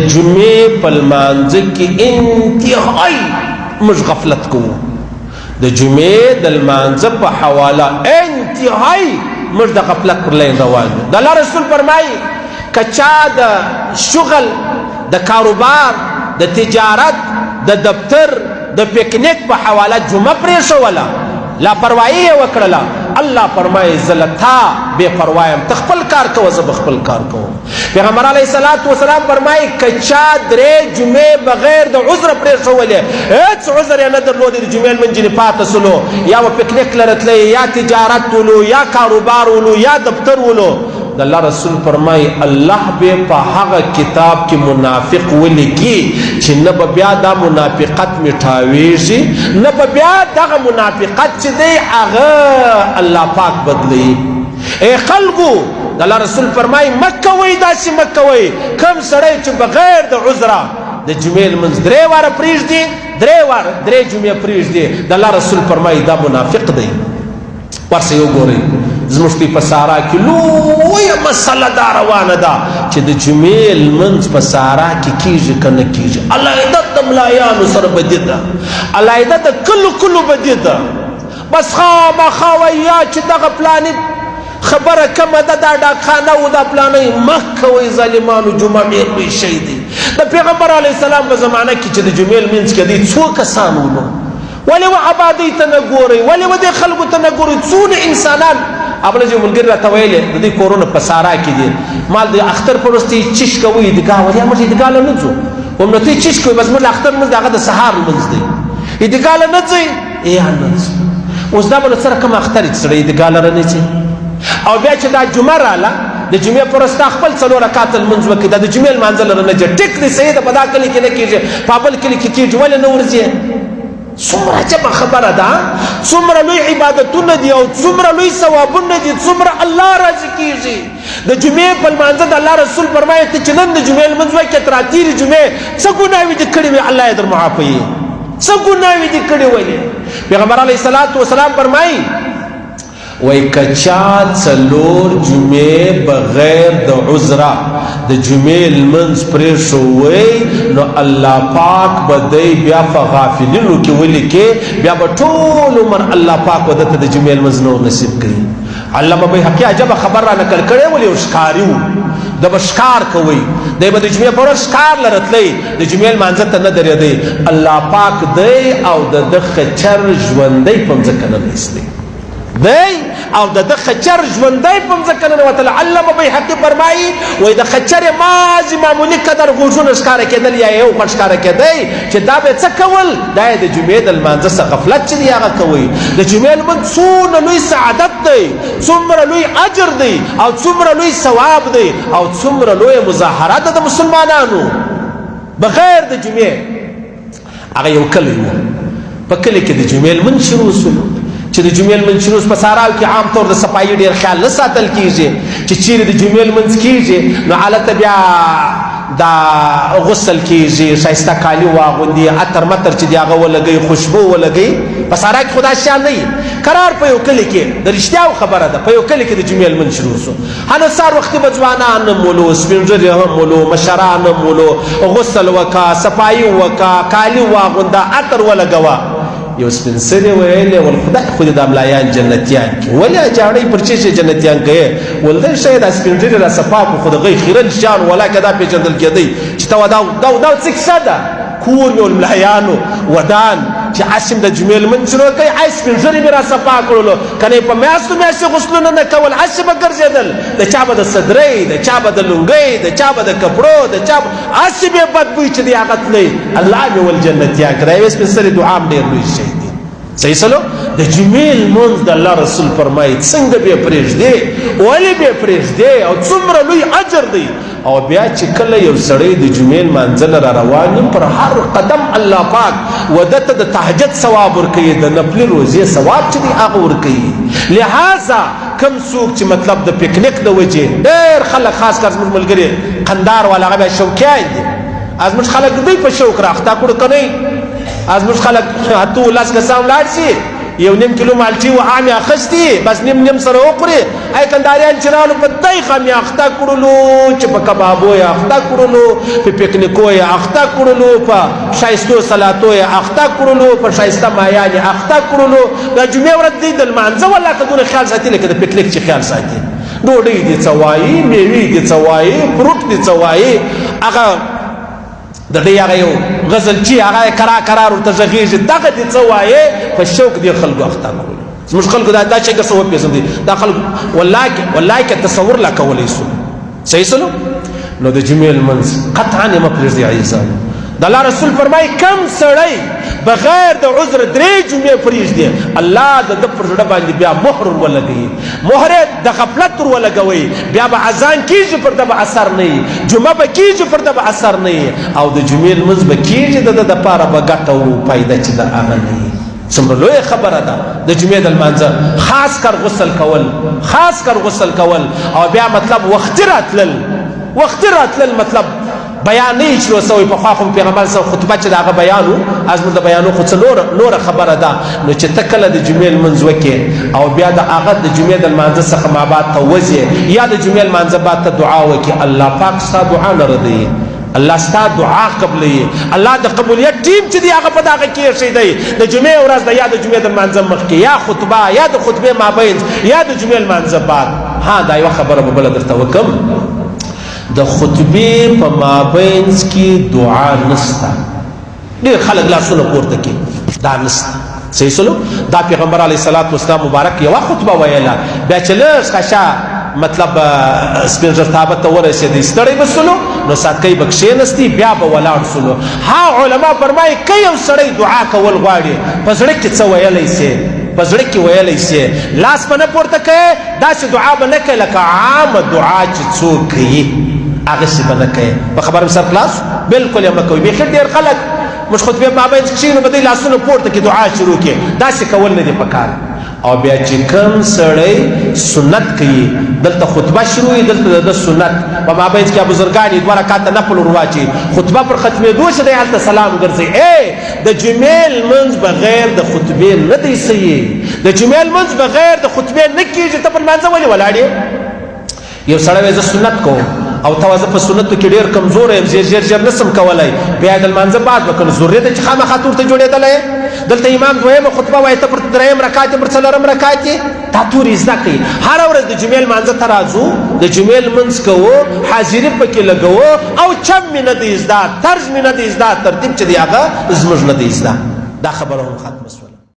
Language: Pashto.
جمعې په لمانځه کې انتهایی موږ غفلت کوو. د جمعې د لمانځه په حواله انتهایی موږ د غفلت پر لین روان یو. د الله رسول فرمایي که چا د شغل، د کاروبار، د تجارت، د دفتر، د پکنیک په حواله جمعه پرېښوله، لاپروايي یې وکړله، الله فرمایي زه له تا بې پروا یم، ته خپل کار کوه زه به خپل کار کوم. پیغمبر علیه الصلاة والسلام فرمایي که چا 3 جمعې بغیر د عذره پرېښولې، هېڅ عذر یې نه درلودی، د جمعې لمونځ ځینې پاته سلو، یا به پکنیک لره تللی، یا تجارت ولو، یا کاروبار ولو، یا دفتر ولو، د الله رسول فرمایي الله به په هغه کتاب کې منافق ولیکي چې نه به بیا دا منافقت میټاویږي، نه به بیا دغه منافقت چې دی هغه الله پاک بدلوي. ای خلکو، د الله رسول فرمایي مه کوئ، داسې مه کوئ کوم سړی چې بغیر د عذره د جمعې لمونځ 3 واره پرېږدي، 3 جمعې پرېږدي، د الله رسول فرمایي دا منافق دی. ورسه یو ګورئ، زموږ په صحرا کې لویه مسله دا روانه ده چې د جمعې لمونځ په صحرا کې کیږي که نه کیږي. علاحده د ملایانو سره بدي ده، علاحده د کلو بدي ده. بس خامخا وایه چې دغه پلانې خبره کمه ده، دا ډاکخانه و دا پلانې مه کوئ ظالمانو، جمعه ډېر لوی شی دی. د پیغمبر علیه السلام په زمانه کې چې د جمعې لمونځ کې دی 2 کسان ولو، ولې و آبادۍ ته نه ګورئ، ولې و دې خلکو ته نه ګورئ؟ څونه انسانان ابله چې ملګري راته ویلې د دې کورونه په صحرا کې دي، مال د اختر په ورځ ته یې چیش کوئ عیدګاه، ولې موږ عیدګاه له نه ځو؟ وم نو ته یې چیش کوئ، بس موږ اختر لمونځ د هغه د سهار لمونځ دی، عیدګاه له نه ځئ؟ نه ځو. اوس دا به له سره کوم اختر یې چې سړی عیدګاه لره نه ځي. او بیا چې دا جمعه راله، د جمعې په ورځ تا خپل 4 رکعته لمونځ وکړي، دا د جمعې لمانځه لره نه ځي. ټیک دی، صحیح ده، په دا کلي کې نه کېږي، په بل کلي کې کېږي، ولې نه ورځي؟ څومره عجبه خبره ده، څومره لوی عبادتونه دي او څومره لوی ثوابونه دي، څومره الله راضي کېږي. د جمعې په لمانځه د الله رسول فرمایي ته چې نن د جمعې لمونځ وکړې، تر تېرې جمعې څه ګناوې دې کړې وي الله یې در معافوي، څه ګناوې دې کړې ولې. پیغمبر علیه الصلاة والسلام فرمایي وای که چا 4 جمعې بغیر د عذره د جمعې لمونځ پرېښوی، نو الله پاک به دی بیا په غافلینو کې ولیکي، بیا به ټول عمر الله پاک به دته د جمعې لمونځ نور نصیب کړي. علامه بیهقي عجبه خبر را نقل کړی، ولې یو ښکاري و، د به ښکار کوئ، دی به د جمعې په ورځ ښکار لره تلی، د جمعې لمانځه ته نه درېدی، الله پاک دی او د ده خچر ژوندی په مځکه نه ایستی دی او د ده خچر ژوندی په مځکه ننوتلی. علامه بیهقي فرمایي وایي د خچر مازې معمولي قدر غوږونه ښکاره کېدل یا یو غوږ ښکاره کېدی، چې دا به یې څه کول؟ دا یې د جمعې د لمانځه څخه غفلت چې دی هغه کوئ. د جمعې لمونځ څومره لوی سعادت دی، څومره لوی اجر دی، او څومره لوی ثواب دی، او څومره لویه مظاهره ده د مسلمانانو. بغیر د جمعې هغه یو کلی و، په کلي کې د جمعې لمونځ شروع شولو، چې د جمعې لمونځ شروع په صحراو کې عام طور د صفایي ډېر خیال نه ساتل کېږي، چې چیرې د جمعې لمونځ کېږي نو هلته بیا دا غسل کېږي، ښایسته کالي واغوندي، عطر مطر چې دی هغه ولګوي، خوشبو ولګوي. په صحرا کې خو دا شیان نه وي. قرار په یو کلي کې د رښتیا خبره ده، په یو کلي کې د جمعې لمونځ شروع شو. هله سهار وختي به ځوانان هم ولو، سپین ږیري هم ولو، مشران هم ولو، غسل وکړه، صفایي وکړه، کالي واغونده، عطر ولګوه. یو سپین سرې ویلې ول خدای خو دې دا ملایان جنتیان کړي، ولې جاړۍ پر چی شي جنتیان کوي؟ ول دی شاید دا سپین ږیري را صفا کړو، خو د هغوی خیرن شیان ولاکه دا پېژندل کېدی چې ته دا څه کیسه ده؟ کور مې ملایانو ودان چې هسې د جمعې لمونځ شروع کوي، هسې سپین ږیري مې را صفا کړلو، که نه یې په میاشتو غسلونه نه کول، هسې به ګرځېدل، د چا به د صدرۍ، د چا به د لونګۍ، د چا به د کپړو، د چا هسې به بدبوی چې دی هغه تللی. الله مې ول جنتیان کړی. یوې سپین سرې دعا هم ډېر لوی شی دی. صحیح سلو د جمعې لمونځ د الله رسول فرمایي څنګه به یې پرېږدې، ولې به یې پرېږدې، او څومره لوی اجر دی. او بیا چې کله یو سړی د جمعې لمانځه نه را روان وي، پر هر قدم الله پاک وده ته د تهجد ثواب ورکوي، د نفلي روزې ثواب چې دی هغه ورکوي. لہذا کم څوک چې مطلب د پکنیک د وجې ډېر خلک، خاص کر زموږ ملګري قندار والا، هغه بیا شوقیان دي، زموږ خلک دوی په شوق راخته کړو که نه، زموږ خلک 10 کسان ولاړ شي، یو نیم کیلو مالټي و هغه مې اخیستې بس نیم سره وخورې ای کنداریان چې راغلو په دایخه مې اخته کړلو چې په کبابو یې اخته کړلو په پکنیکو یې اخته کړلو په ښایستو سلاتو یې اخته کړلو په ښایسته مایان یې اخته کړلو دا جمعې ورځ دی د لمانځه والله که دونه خیال ساتي لکه د پکنیک چې خیال ساتي ډوډۍ دې څه وایي میوې دې څه وایي فروټ دې څه وایي هغه د دې هغه یو غزل چې هغه کرار ورته غږېږي دغه دې څه وایې په شوق دې خلکو اخته کړلو زموږ خلکو دا چې څه وپېژندي دا خلکو والله که تصور لا کولی شو صحیح سلو نو د جمعې لمونځ قطعا یې مه پرېږدئ عزیزانو د الله رسول فرمایي کم سړی بغیر د عذر 3 جمعې پرېږدي الله د ده پر زړه باندې بیا مهر ولګوي مهر د غفلت ولګوي بیا به اذان کېږي پر ده به اثر نه وي جمعه به کېږي پر ده به اثر نه وي او د جمعې لمونځ به کېږي د ده دپاره به ګټه او فایده چې د هغه نه وي څومره لویه خبره ده د جمعې د لمانځه خاص کر غسل کول او بیا مطلب وختي راتلل مطلب بیان نه چلو سوی پخوا خو پیغمبر صلی خطبه چې د هغه بیان و از د بیانو خو څه نوره خبره ده نو چې ته کله د جمعې لمونځ وکړې او بیا د هغه د جمعې د لمانځه څخه مابعد ته وځې یا د جمعې لمانځه بعد ته دعا وکړې الله پاک ستا دعا نه ردوي الله ستا دعا قبلوي الله د قبولیت ټیم چې دی هغه په دغه کې ایښی دی د جمعې ورځ ده یا د جمعې د لمانځه مخکې یا خطبه یا د خطبې مابین یا د جمعې لمانځه بعد دا یوه خبره به بله درته وکړم د خطبې په مابینځ کې دعا نسته ډېر خلک لاسونه پورته کوي دا نسته صحیح سلو دا پیغمبر علیه الصلاة والسلام مبارک یوه خطبه ویله بیا چې لږ خشا مطلب سپین ژرتابه ته ورسېدی ستړی به سلو نو ساتکۍ به کښېنستي بیا به ولاړ سلو علما فرمایي که یو سړی دعا کول غواړي په زړه کې څه ویلی سي لاس به نه پورته کوې داسې دعا به نه کوې لکه عامه دعا چې څوک کوي هغسې به نه کوې په خبره مې سر خلاص بلکل یې مه کوئ بیخي ډېر خلک موږ خطبې مابینځ کښې نو به دوی لاسونه پورته کړي دعا شروع کړي داسې کول نه دي پکار او بیا چې کوم سړی سنت کوي دلته خطبه شروع وي دلته د سنت په مابینځ کې بزرګان 2 رکعته نفل ورواچي خطبه پر ختمېدو چې دی هلته سلام ګرځي د جمعې لمونځ بغیر د خطبې نه دی صحیح د جمعې لمونځ بغیر د خطبې نه کېږي ته په لمانځه ولې ولاړ یې یو سړی وایي زه سنت کوم او ته زه په سنتو کې ډېر کمزوره یم ژر نسم کولی بیا د لمانځه بعد به کنه ضروري ده چې خامخا تورته جوړېدلی دلته امام دویمه خطبه وایي ته پر 3 رکعت پر 4 رکعت دا تورې زده کوي هره ورځ د جمعې لمانځه ته راځو د جمعې لمونځ کوو حاضري پکې لګوو او چم مې نه دی زده طرز مې نه دی زده ترتیب چې دی هغه زموږ نه دی زده دا خبره هم ختمه